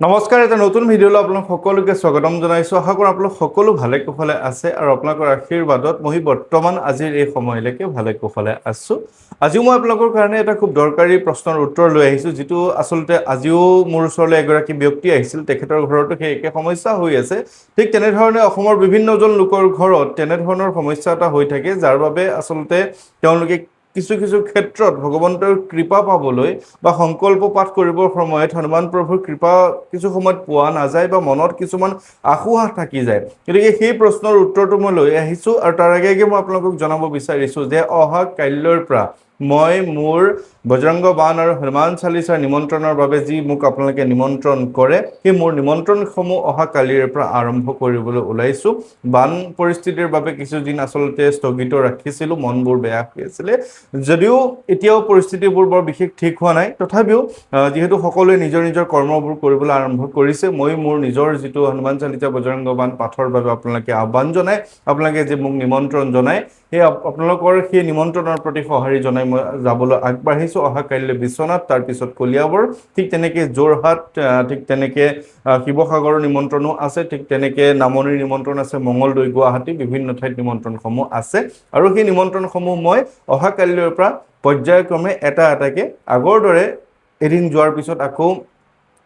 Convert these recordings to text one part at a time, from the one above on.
নমস্কাৰ, এটা নতুন ভিডিঅ'লৈ আপোনালোক সকলোকে স্বাগতম জনাইছোঁ। আশা কৰোঁ আপোনালোক সকলো ভালে কুশলে আছে আৰু আপোনালোকৰ আশীৰ্বাদত মই বৰ্তমান আজিৰ এই সময়লৈকে ভালে কুশলে আছোঁ। আজিও মই আপোনালোকৰ কাৰণে এটা খুব দৰকাৰী প্ৰশ্নৰ উত্তৰ লৈ আহিছোঁ, যিটো আচলতে আজিও মোৰ ওচৰলৈ এগৰাকী ব্যক্তি আহিছিল। তেখেতৰ ঘৰতো সেই একে সমস্যা হৈ আছে। ঠিক তেনেধৰণে অসমৰ বিভিন্নজন লোকৰ ঘৰত তেনেধৰণৰ সমস্যা এটা হৈ থাকে, যাৰ বাবে আচলতে তেওঁলোকে কিছু কিছু ক্ষেত্ৰত ভগৱন্তৰ কৃপা পাবলৈ বা সংকল্প পাঠ কৰিবৰ সময়ত হনুমান প্ৰভুৰ কৃপা কিছু সময়ত পোৱা নাযায় বা মনত কিছুমান আশোহা থাকি যায়। গতিকে সেই প্ৰশ্নৰ উত্তৰটো মই লৈ আহিছোঁ আৰু তাৰ আগে আগে মই আপোনালোকক জনাব বিচাৰিছোঁ যে অহা কাইলৈৰ পৰা মই মোৰ বজৰংগ বাণ আৰু হনুমান চালিচাৰ নিমন্ত্ৰণৰ বাবে যি মোক আপোনালোকে নিমন্ত্ৰণ কৰে, সেই মোৰ নিমন্ত্ৰণসমূহ অহা কালিৰ পৰা আৰম্ভ কৰিবলৈ ওলাইছোঁ। বান পৰিস্থিতিৰ বাবে কিছুদিন আচলতে স্থগিত ৰাখিছিলোঁ, মনবোৰ বেয়া হৈ আছিলে। যদিও এতিয়াও পৰিস্থিতিবোৰ বৰ বিশেষ ঠিক হোৱা নাই, তথাপিও যিহেতু সকলোৱে নিজৰ নিজৰ কৰ্মবোৰ কৰিবলৈ আৰম্ভ কৰিছে, মই মোৰ নিজৰ যিটো হনুমান চালিচা বজৰংগ বাণ পাঠৰ বাবে আপোনালোকে আহ্বান জনাই, আপোনালোকে যে মোক নিমন্ত্ৰণ জনায়, সেই আপোনালোকৰ সেই নিমন্ত্ৰণৰ প্ৰতি সঁহাৰি জনাই মই যাবলৈ আগবাঢ়িছোঁ। অহা কাইলৈ বিশ্বনাথ, তাৰপিছত কলিয়াবৰ, ঠিক তেনেকৈ যোৰহাট, ঠিক তেনেকৈ শিৱসাগৰৰ নিমন্ত্ৰণো আছে, ঠিক তেনেকৈ নামনিৰ নিমন্ত্ৰণ আছে, মঙলদৈ, গুৱাহাটী, বিভিন্ন ঠাইত নিমন্ত্ৰণসমূহ আছে। আৰু সেই নিমন্ত্ৰণসমূহ মই অহা কাইলৈৰ পৰা পৰ্যায়ক্ৰমে এটা এটাকৈ আগৰ দৰে এদিন যোৱাৰ পিছত আকৌ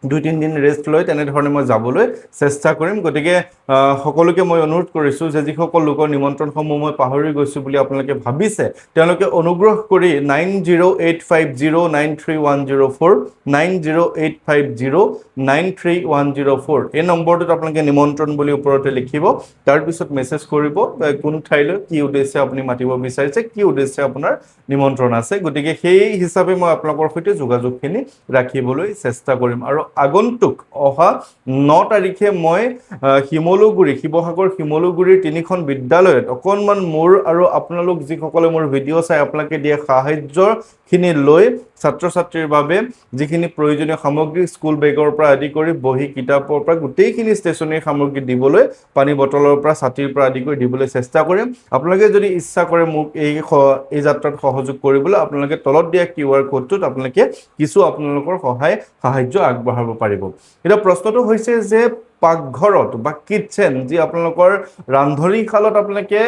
2-3 দিন ৰেষ্ট লৈ তেনেধৰণে মই যাবলৈ চেষ্টা কৰিম। গতিকে সকলোকে মই অনুৰোধ কৰিছোঁ যে যিসকল লোকৰ নিমন্ত্ৰণসমূহ মই পাহৰি গৈছোঁ বুলি আপোনালোকে ভাবিছে, তেওঁলোকে অনুগ্ৰহ কৰি 9085093104 9085093104 এই নম্বৰটোত আপোনালোকে নিমন্ত্ৰণ বুলি ওপৰতে লিখিব। তাৰপিছত মেছেজ কৰিব কোন ঠাইলৈ কি উদ্দেশ্যে আপুনি মাতিব বিচাৰিছে, কি উদ্দেশ্যে আপোনাৰ নিমন্ত্ৰণ আছে। গতিকে সেই হিচাপে মই আপোনালোকৰ সৈতে যোগাযোগখিনি ৰাখিবলৈ চেষ্টা কৰিম। আৰু আগন্তুক অহা 9 তাৰিখে মই শিৱসাগৰ শিমলুগুৰিৰ 3খন বিদ্যালয়ত অকণমান মোৰ আৰু আপোনালোক যিসকলে মোৰ ভিডিঅ' চাই আপোনালোকে দিয়া সাহায্যখিনি লৈ ছাত্ৰ ছাত্ৰীৰ বাবে যিখিনি প্ৰয়োজনীয় সামগ্ৰী, স্কুল বেগৰ পৰা আদি কৰি বহি কিতাপৰ পৰা গোটেইখিনি ষ্টেচনাৰী সামগ্ৰী দিবলৈ, পানী বটলৰ পৰা ছাতিৰ পৰা আদি কৰি দিবলৈ চেষ্টা কৰিম। আপোনালোকে যদি ইচ্ছা কৰে মোক এই যাত্ৰাত সহযোগ কৰিবলৈ, আপোনালোকে তলত দিয়া QR কোডটোত আপোনালোকে কিছু আপোনালোকৰ সাহায্য আগবঢ়াব পাৰিব। এতিয়া প্ৰশ্নটো হৈছে যে পাকঘৰত বা কিটচেন, যি আপোনালোকৰ ৰান্ধনীশালত আপোনালোকে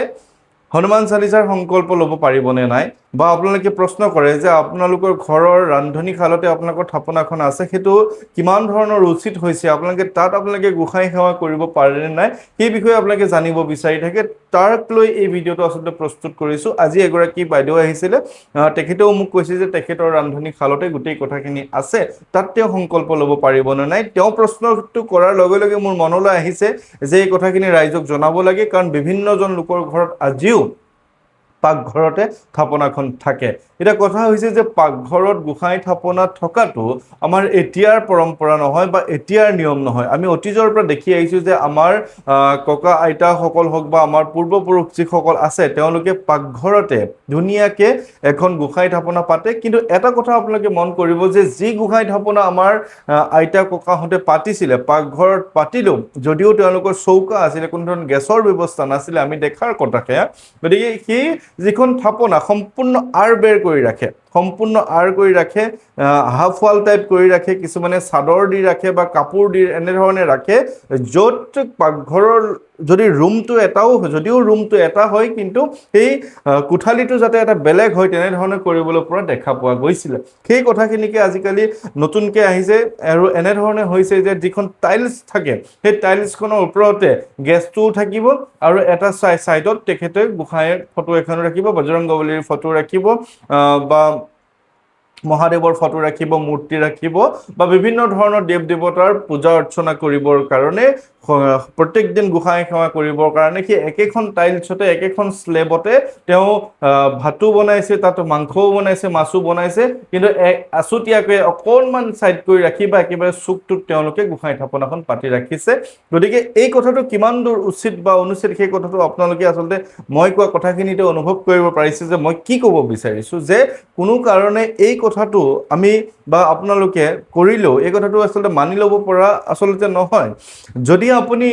হনুমান চালিচাৰ সংকল্প ল'ব পাৰিবনে নাই, বা আপোনালোকে প্ৰশ্ন কৰে যে আপোনালোকৰ ঘৰৰ ৰান্ধনীশালতে আপোনালোকৰ থাপনাখন আছে, সেইটো কিমান ধৰণৰ উচিত হৈছে, আপোনালোকে গোসাঁই সেৱা কৰিব পাৰেনে নাই, সেই বিষয়ে আপোনালোকে জানিব বিচাৰি থাকে। তাক লৈ এই ভিডিঅ'টো আচলতে প্ৰস্তুত কৰিছোঁ। আজি এগৰাকী বাইদেউ আহিছিলে, তেখেতেও মোক কৈছে যে তেখেতৰ ৰান্ধনীশালতে গোটেই কথাখিনি আছে, তাত তেওঁ সংকল্প ল'ব পাৰিবনে নাই। তেওঁ প্ৰশ্নটো কৰাৰ লগে লগে মোৰ মনলৈ আহিছে যে এই কথাখিনি ৰাইজক জনাব লাগে, কাৰণ বিভিন্নজন লোকৰ ঘৰত আজিও পাকঘৰতে থাপনাখন থাকে। এতিয়া কথা হৈছে যে পাকঘৰত গোসাঁই থাপনা থকাটো আমাৰ এতিয়াৰ পৰম্পৰা নহয় বা এতিয়াৰ নিয়ম নহয়। আমি অতীজৰ পৰা দেখি আহিছোঁ যে আমাৰ ককা আইতাসকল হওক বা আমাৰ পূৰ্বপুৰুষ যিসকল আছে, তেওঁলোকে পাকঘৰতে ধুনীয়াকৈ এখন গোসাঁই থাপনা পাতে। কিন্তু এটা কথা আপোনালোকে মন কৰিব যে যি গোসাঁই থাপনা আমাৰ আইতা ককাহঁতে পাতিছিলে, পাকঘৰত পাতিলেও যদিও তেওঁলোকৰ চৌকা আছিলে, কোনো ধৰণৰ গেছৰ ব্যৱস্থা নাছিলে, আমি দেখাৰ কথা সেয়া। গতিকে সেই যিখন থাপনা সম্পূৰ্ণ আৰ বেৰ কৰি ৰাখে, হাফ ৱাল টাইপ কৰি ৰাখে, কিছুমানে চাদৰ দি ৰাখে বা কাপোৰ দি এনেধৰণে ৰাখে, য'ত পাকঘৰৰ যদিও ৰুমটো এটা হয়, কিন্তু সেই কোঠালিটো যাতে এটা বেলেগ হয় তেনেধৰণে কৰিবলৈ পৰা দেখা পোৱা গৈছিলে। সেই কথাখিনিকে আজিকালি নতুনকৈ আহিছে আৰু এনেধৰণে হৈছে যে যিখন টাইলছ থাকে, সেই টাইলছখনৰ ওপৰতে গেছটোও থাকিব আৰু এটা ছাইডত তেখেতে গোসাঁইৰ ফটো এখন ৰাখিব, বজৰংগবলীৰ ফটো ৰাখিব, বা মহাদেৱৰ ফটো ৰাখিব, মূৰ্তি ৰাখিব, বা বিভিন্ন ধৰণৰ দেৱ দেৱতাৰ পূজা অৰ্চনা কৰিবৰ কাৰণে, প্ৰত্যেক দিন গোসাঁই সেৱা কৰিবৰ কাৰণে সেই একেখন টাইলছতে, একেখন স্লেবতে তেওঁ ভাতো বনাইছে, তাত মাংসও বনাইছে, মাছো বনাইছে, কিন্তু আছুতীয়াকৈ অকণমান ছাইড কৰি ৰাখি বা একেবাৰে চুকটোত তেওঁলোকে গোসাঁই থাপনাখন পাতি ৰাখিছে। গতিকে এই কথাটো কিমান দূৰ উচিত বা অনুচিত, সেই কথাটো আপোনালোকে আচলতে মই কোৱা কথাখিনিতে অনুভৱ কৰিব পাৰিছে যে মই কি ক'ব বিচাৰিছোঁ, যে কোনো কাৰণে এই কথাটো আমি বা আপোনালোকে কৰিলেও এই কথাটো আচলতে মানি ল'ব পৰা আচলতে নহয়। যদি আপুনি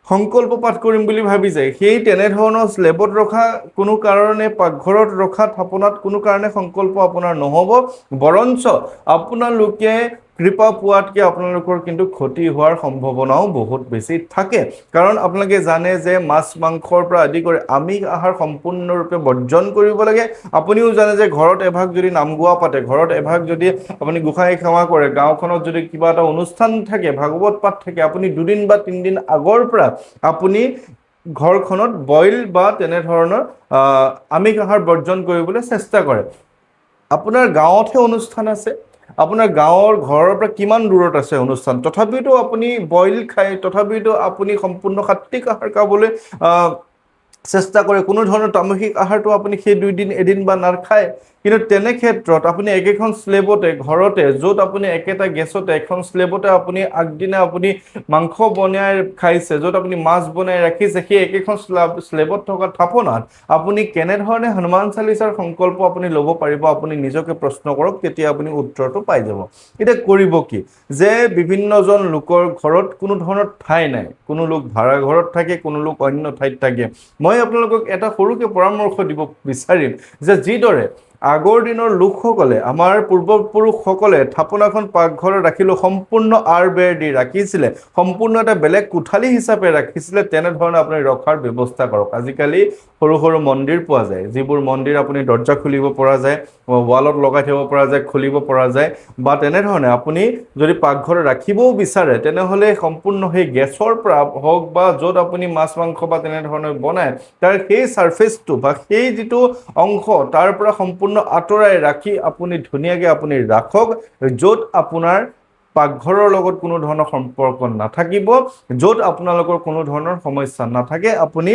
সংকল্প পাঠ কৰিম বুলি ভাবিছে, সেই তেনেধৰণৰ স্লেবত ৰখা কোনো কাৰণে, পাকঘৰত ৰখা থাপনাত কোনো কাৰণে সংকল্প আপোনাৰ নহ'ব। বৰঞ্চ আপোনালোকে কৃপা পোৱাতকৈ আপোনালোকৰ কিন্তু ক্ষতি হোৱাৰ সম্ভাৱনাও বহুত বেছি থাকে কাৰণ আপোনালোকে জানে যে মাছ মাংসৰ পৰা আদি কৰি আমিষ আহাৰ সম্পূৰ্ণৰূপে বৰ্জন কৰিব লাগে আপুনিও জানে যে ঘৰত এভাগ যদি নামগোৱা পাতে ঘৰত এভাগ যদি আপুনি গোসাঁই সেৱা কৰে গাঁওখনত যদি কিবা এটা অনুষ্ঠান থাকে ভাগৱত পাঠ থাকে আপুনি দুদিন বা তিনিদিন আগৰ পৰা আপুনি ঘৰখনত বইল বা তেনেধৰণৰ আমিষ আহাৰ বৰ্জন কৰিবলৈ চেষ্টা কৰে আপোনাৰ গাঁৱতহে অনুষ্ঠান আছে আপোনাৰ গাঁৱৰ ঘৰৰ পৰা কিমান দূৰত আছে অনুষ্ঠান তথাপিতো আপুনি বইল খায় তথাপিতো আপুনি সম্পূৰ্ণ সাত্বিক আহাৰ খাবলৈ চেষ্টা কৰে কোনো ধৰণৰ তামসিক আহাৰটো আপুনি সেই দুইদিন এদিন বা নাখায় কিন্তু তেনে ক্ষেত্ৰত আপুনি একেখন স্লেবতে ঘৰতে য'ত আপুনি একেটা গেছতে এখন স্লেবতে আপুনি আগদিনা আপুনি মাংস বনাই খাইছে য'ত আপুনি মাছ বনাই ৰাখিছে সেই একেখন স্লেবত থকা থাপনাত আপুনি কেনেধৰণে হনুমান চালিচাৰ সংকল্প আপুনি ল'ব পাৰিব আপুনি নিজকে প্ৰশ্ন কৰক তেতিয়া আপুনি উত্তৰটো পাই যাব এতিয়া কৰিব কি যে বিভিন্নজন লোকৰ ঘৰত কোনো ধৰণৰ ঠাই নাই কোনো লোক ভাড়া ঘৰত থাকে কোনো লোক অন্য ঠাইত থাকে মই আপোনালোকক এটা সৰুকৈ পৰামৰ্শ দিব বিচাৰিম যে যিদৰে আগৰ দিনৰ লোকসকলে আমাৰ পূৰ্বপুৰুষসকলে থাপনাখন পাকঘৰত ৰাখিলেও সম্পূৰ্ণ আৰ বেৰ দি ৰাখিছিলে সম্পূৰ্ণ এটা বেলেগ কোঠালি হিচাপে ৰাখিছিলে তেনেধৰণে আপুনি ৰখাৰ ব্যৱস্থা কৰক আজিকালি সৰু সৰু মন্দিৰ পোৱা যায় যিবোৰ মন্দিৰ আপুনি দৰ্জা খুলিব পৰা যায় ৱালত লগাই থ'ব পৰা যায় খুলিব পৰা যায় বা তেনেধৰণে আপুনি যদি পাকঘৰত ৰাখিবও বিচাৰে তেনেহ'লে সম্পূৰ্ণ সেই গেছৰ পৰা হওক বা য'ত আপুনি মাছ মাংস বা তেনেধৰণে বনায় তাৰ সেই ছাৰ্ফেচটো বা সেই যিটো অংশ তাৰ পৰা সম্পূৰ্ণ আঁতৰাই ৰাখি আপুনি ধুনীয়াকৈ আপুনি ৰাখক য'ত আপোনাৰ পাকঘৰৰ লগত কোনো ধৰণৰ সম্পৰ্ক নাথাকিব য'ত আপোনালোকৰ কোনো ধৰণৰ সমস্যা নাথাকে আপুনি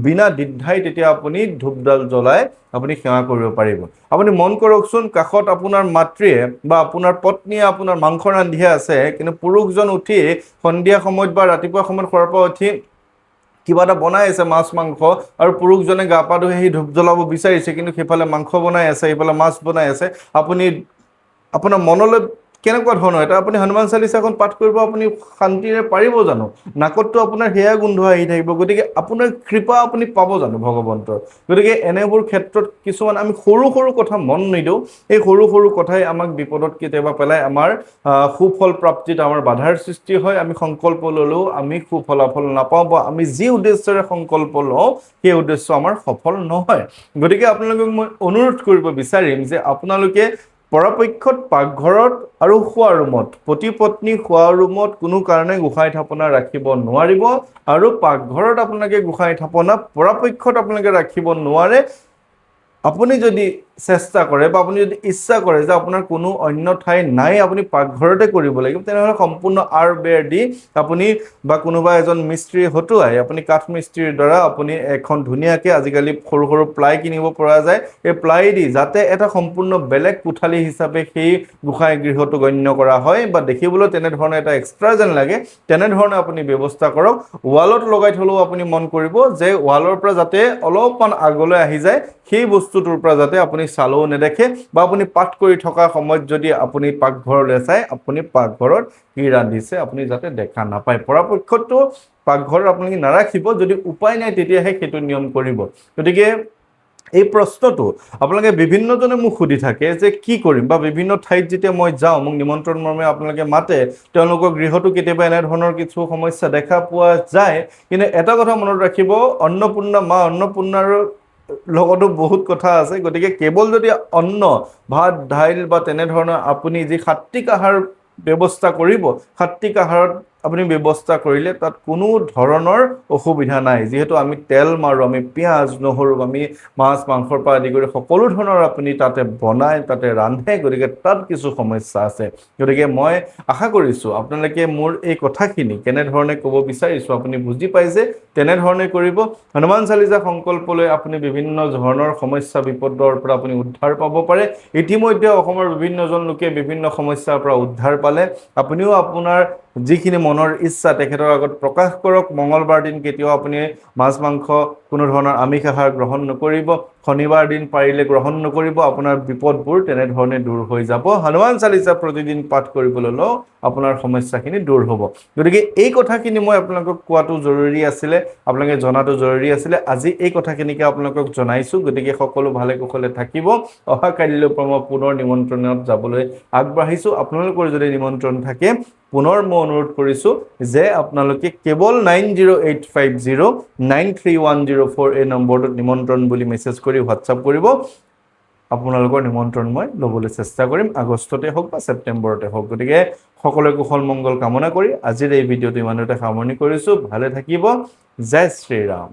বিনা দ্বিধাই তেতিয়া আপুনি ধূপডাল জ্বলাই আপুনি সেৱা কৰিব পাৰিব আপুনি মন কৰকচোন কাষত আপোনাৰ মাতৃয়ে বা আপোনাৰ পত্নীয়ে আপোনাৰ মাংস ৰান্ধিয়ে আছে কিন্তু পুৰুষজন উঠি সন্ধিয়া সময়ত বা ৰাতিপুৱা সময়ত শুৱাৰ পৰা উঠি কিবা এটা বনাই আছে মাছ মাংস আৰু পুৰুষজনে গা পা ধুই আহি ধূপ জ্বলাব বিচাৰিছে কিন্তু সেইফালে মাংস বনাই আছে সেইফালে মাছ বনাই আছে আপুনি আপোনাৰ মনলৈ কেনেকুৱা ধৰণৰ এটা আপুনি হনুমান চালিচাখন পাঠ কৰিব আপুনি শান্তিৰে পাৰিব জানো নাকতটো আপোনাৰ সেয়া গোন্ধ আহি থাকিব গতিকে আপোনাৰ কৃপা আপুনি পাব জানো ভগৱন্তৰ গতিকে এনেবোৰ ক্ষেত্ৰত কিছুমান আমি সৰু সৰু কথা মন নিদিওঁ এই সৰু সৰু কথাই আমাক বিপদত কেতিয়াবা পেলাই আমাৰ সুফল প্ৰাপ্তিত আমাৰ বাধাৰ সৃষ্টি হয় আমি সংকল্প ল'লেও আমি সুফলাফল নাপাওঁ বা আমি যি উদ্দেশ্যৰে সংকল্প লওঁ সেই উদ্দেশ্য আমাৰ সফল নহয় গতিকে আপোনালোকক মই অনুৰোধ কৰিব বিচাৰিম যে আপোনালোকে পৰাপক্ষত পাকঘৰত আৰু শোৱা ৰুমত পতি পত্নী শোৱা ৰুমত কোনো কাৰণে গোসাঁই থাপনা ৰাখিব নোৱাৰিব আৰু পাকঘৰত আপোনালোকে গোসাঁই থাপনা পৰাপক্ষত আপোনালোকে ৰাখিব নোৱাৰে আপুনি যদি চেষ্টা কৰে বা আপুনি যদি ইচ্ছা কৰে যে আপোনাৰ কোনো অন্য ঠাই নাই আপুনি পাকঘৰতে কৰিব লাগিব তেনেহ'লে সম্পূৰ্ণ আৰ বেৰ দি আপুনি বা কোনোবা এজন মিস্ত্ৰী হতুৱাই আপুনি কাঠ মিস্ত্ৰীৰ দ্বাৰা আপুনি এখন ধুনীয়াকৈ আজিকালি সৰু সৰু প্লাই কিনিব পৰা যায় এই প্লাই দি যাতে এটা সম্পূৰ্ণ বেলেগ কোঠালি হিচাপে সেই গোসাঁই গৃহটো গণ্য কৰা হয় বা দেখিবলৈ তেনেধৰণে এটা এক্সট্ৰা যেন লাগে তেনেধৰণে আপুনি ব্যৱস্থা কৰক ৱালত লগাই থ'লেও আপুনি মন কৰিব যে ৱালৰ পৰা যাতে অলপমান আগলৈ আহি যায় সেই বস্তুটোৰ পৰা যাতে আপুনি চালেও নেদেখে বা আপুনি পাঠ কৰি থকা সময়ত যদি আপুনি পাকঘৰলৈ চাই আপুনি পাকঘৰত কি ৰান্ধিছে আপুনি যাতে দেখা নাপায় পৰাপক্ষতো পাকঘৰত আপোনালোকে নাৰাখিব যদি উপায় নাই তেতিয়াহে সেইটো নিয়ম কৰিব গতিকে এই প্ৰশ্নটো আপোনালোকে বিভিন্নজনে মোক সুধি থাকে যে কি কৰিম বা বিভিন্ন ঠাইত যেতিয়া মই যাওঁ মোক নিমন্ত্ৰণ মৰ্মে আপোনালোকে মাতে তেওঁলোকৰ গৃহতো কেতিয়াবা এনেধৰণৰ কিছু সমস্যা দেখা পোৱা যায় কিন্তু এটা কথা মনত ৰাখিব অন্নপূৰ্ণা মা অন্নপূৰ্ণাৰ লগতো বহুত কথা আছে গতিকে কেৱল যদি অন্ন ভাত দাইল বা তেনেধৰণৰ আপুনি যি সাত্বিক আহাৰ ব্যৱস্থা কৰিব সাত্বিক আহাৰত আপুনি ব্যৱস্থা কৰিলে তাত কোনো ধৰণৰ অসুবিধা নাই যিহেতু আমি তেল মাৰোঁ আমি পিঁয়াজ নহৰু আমি মাছ মাংসৰ পৰা আদি কৰি সকলো ধৰণৰ আপুনি তাতে বনাই তাতে ৰান্ধে গতিকে তাত কিছু সমস্যা আছে গতিকে মই আশা কৰিছোঁ আপোনালোকে মোৰ এই কথাখিনি কেনেধৰণে ক'ব বিচাৰিছোঁ আপুনি বুজি পাইছে তেনেধৰণে কৰিব হনুমান চালিচা সংকল্প লৈ আপুনি বিভিন্ন ধৰণৰ সমস্যা বিপদৰ পৰা আপুনি উদ্ধাৰ পাব পাৰে ইতিমধ্যে অসমৰ বিভিন্নজন লোকে বিভিন্ন সমস্যাৰ পৰা উদ্ধাৰ পালে আপুনিও আপোনাৰ যিখিনি মনৰ ইচ্ছা তেখেতৰ আগত প্ৰকাশ কৰক মঙ্গলবাৰ দিন কেতিয়াও আপুনি মাছ মাংস কোনো ধৰণৰ আমিষ আহাৰ গ্ৰহণ নকৰিব শনিবাৰ দিন পাৰিলে গ্ৰহণ নকৰিব আপোনাৰ বিপদবোৰ তেনেধৰণে দূৰ হৈ যাব হনুমান চালিসা প্ৰতিদিন পাঠ কৰিবলৈ লও আপোনাৰ সমস্যাখিনি দূৰ হ'ব গতিকে এই কথাখিনি মই আপোনালোকক কোৱাটো জৰুৰী আছিলে আপোনালোকে জনাটো জৰুৰী আছিলে আজি এই কথাখিনিকে আপোনালোকক জনাইছো গতিকে সকলো ভালে কুশলে থাকিব অহা কালিলৈ মই পুনৰ নিমন্ত্ৰণত যাবলৈ আগবাঢ়িছো আপোনালোকৰ যদি নিমন্ত্ৰণ থাকে পুনৰ মই অনুৰোধ কৰিছো যে আপোনালোকে কেৱল 9085093104 এই নম্বৰটোত নিমন্ত্ৰণ বুলি মেছেজ কৰি হোৱাটছআপ কৰিব আপোনালোকৰ নিমন্ত্ৰণ মই ল'বলৈ চেষ্টা কৰিম আগষ্টতে হওক বা ছেপ্টেম্বৰতে হওক গতিকে সকলোকে কুশল মংগল কামনা কৰি আজিৰ এই ভিডিঅ'টো ইমানতে সামৰণি কৰিছো ভালে থাকিব জয় শ্ৰী ৰাম